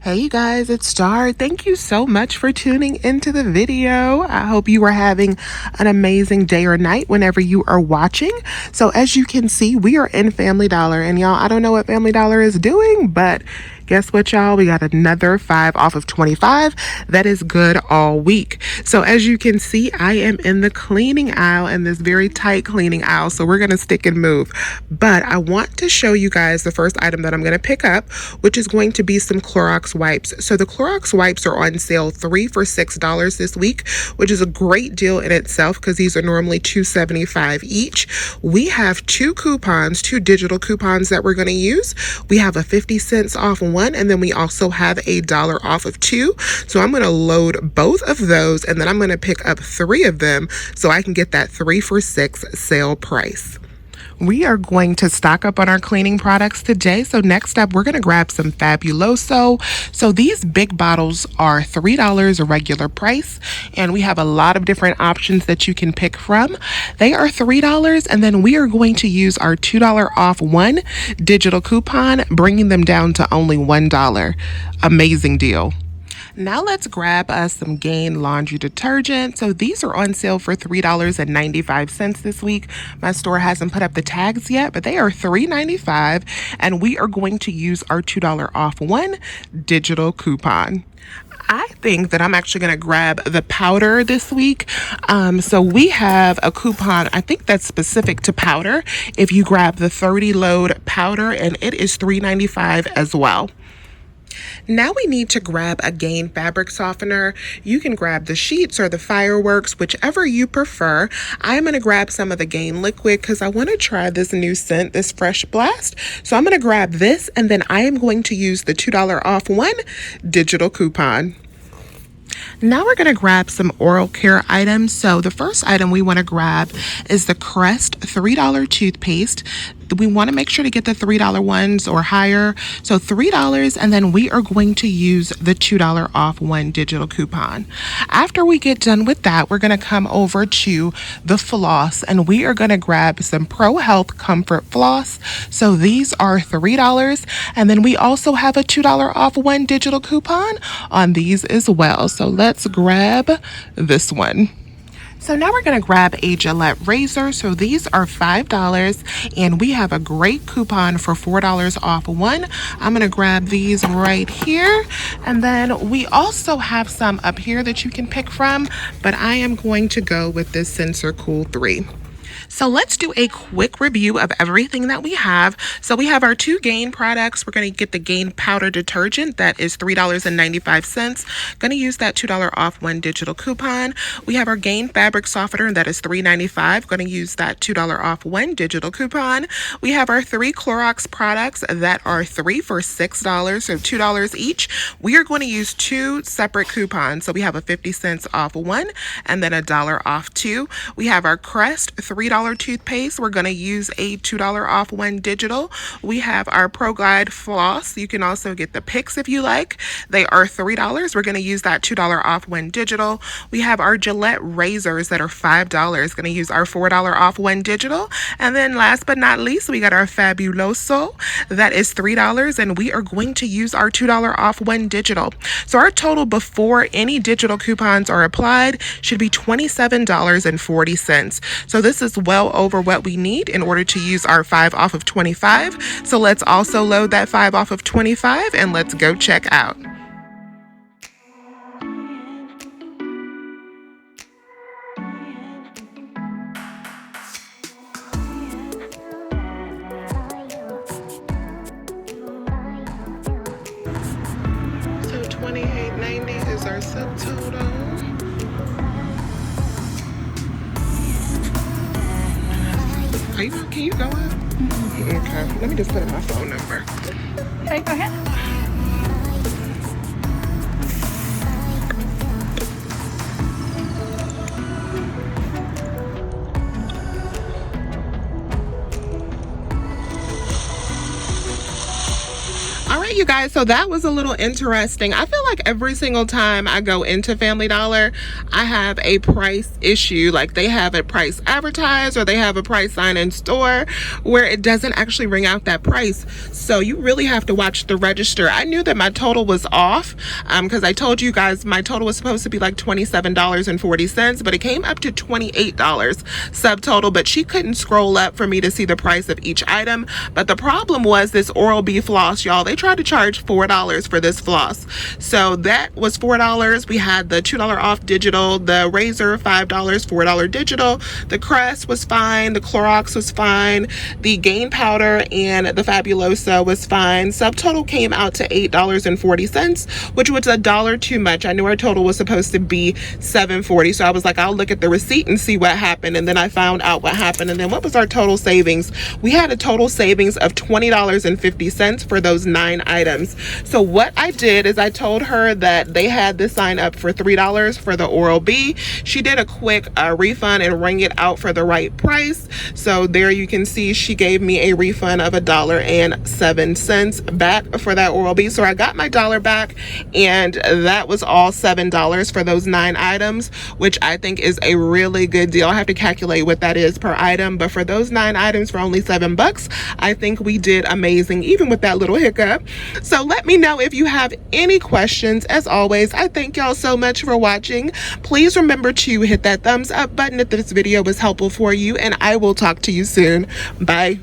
Hey you guys, it's Star. Thank you so much for tuning into the video. I hope you are having an amazing day or night whenever you are watching. So as you can see, we are in Family Dollar, and y'all, I don't know what Family Dollar is doing, but guess what, y'all? We got another 5 off of 25. That is good all week. So as you can see, I am in the cleaning aisle, in this very tight cleaning aisle. So we're going to stick and move. But I want to show you guys the first item that I'm going to pick up, which is going to be some Clorox wipes. So the Clorox wipes are on sale 3 for $6 this week, which is a great deal in itself because these are normally $2.75 each. We have two digital coupons that we're going to use. We have a 50 cents off one, and then we also have $1 off of two. So I'm going to load both of those, and then I'm going to pick up 3 of them so I can get that 3 for $6 sale price. We are going to stock up on our cleaning products today. So next up, we're going to grab some Fabuloso. So these big bottles are $3 a regular price, and we have a lot of different options that you can pick from. They are $3, and then we are going to use our $2 off one digital coupon, bringing them down to only $1. Amazing deal. Now let's grab us some Gain laundry detergent. So these are on sale for $3.95 this week. My store hasn't put up the tags yet, but they are $3.95, and we are going to use our $2 off one digital coupon. I think that I'm actually going to grab the powder this week. So we have a coupon, I think that's specific to powder. If you grab the 30 load powder, and it is $3.95 as well. Now we need to grab a Gain fabric softener. You can grab the sheets or the fireworks, whichever you prefer. I'm going to grab some of the Gain liquid because I want to try this new scent, this Fresh Blast. So I'm going to grab this, and then I am going to use the $2 off one digital coupon. Now we're going to grab some oral care items. So the first item we want to grab is the Crest $3 toothpaste. We want to make sure to get the $3 ones or higher. So $3, and then we are going to use the $2 off one digital coupon. After we get done with that, we're going to come over to the floss, and we are going to grab some Pro Health Comfort Floss. So these are $3, and then we also have a $2 off one digital coupon on these as well. So let's grab this one. So now we're going to grab a Gillette razor. So these are $5, and we have a great coupon for $4 off one. I'm going to grab these right here, and then we also have some up here that you can pick from, but I am going to go with this Sensor Cool 3. So let's do a quick review of everything that we have. So we have our 2 Gain products. We're going to get the Gain powder detergent. That is $3.95. Going to use that $2 off one digital coupon. We have our Gain fabric softener. That is $3.95. Going to use that $2 off one digital coupon. We have our 3 Clorox products that are 3 for $6, so $2 each. We are going to use 2 separate coupons. So we have a 50 cents off one, and then $1 off 2. We have our Crest $3 toothpaste. We're going to use a $2 off one digital. We have our Pro Glide floss. You can also get the picks if you like. They are $3. We're going to use that $2 off one digital. We have our Gillette razors that are $5. Going to use our $4 off one digital. And then last but not least, we got our Fabuloso. That is $3, and we are going to use our $2 off one digital. So our total before any digital coupons are applied should be $27.40. So this is well over what we need in order to use our 5 off of 25. So let's also load that 5 off of 25, and let's go check out. So $28.90 is our subtotal. Can you go up? Okay, let me just put in my phone number. Okay, go ahead. All right, you guys, so that was a little interesting. I feel like every single time I go into Family Dollar, I have a price issue. Like they have a price advertised or they have a price sign in store where it doesn't actually ring out that price. So you really have to watch the register. I knew that my total was off because I told you guys my total was supposed to be like $27.40, but it came up to $28 subtotal, but she couldn't scroll up for me to see the price of each item. But the problem was this Oral-B floss, y'all. They tried to charge $4 for this floss. So that was $4. We had the $2 off digital, the razor $5, $4 digital. The Crest was fine, the Clorox was fine, the Gain powder and the Fabuloso was fine. Subtotal came out to $8.40, which was $1 too much. I knew our total was supposed to be $7.40, so I was like, I'll look at the receipt and see what happened. And then I found out what happened. And then what was our total savings? We had a total savings of $20.50 for those 9 items. So what I did is I told her that they had this sign up for $3 for the Oral-B. She did a quick refund and rang it out for the right price. So there you can see she gave me a refund of $1.07 back for that Oral-B. So I got my dollar back, and that was all $7 for those 9 items, which I think is a really good deal. I have to calculate what that is per item, but for those 9 items for only $7, I think we did amazing, even with that little hiccup. So let me know if you have any questions. As always, I thank y'all so much for watching. Please remember to hit that thumbs up button if this video was helpful for you, and I will talk to you soon. Bye.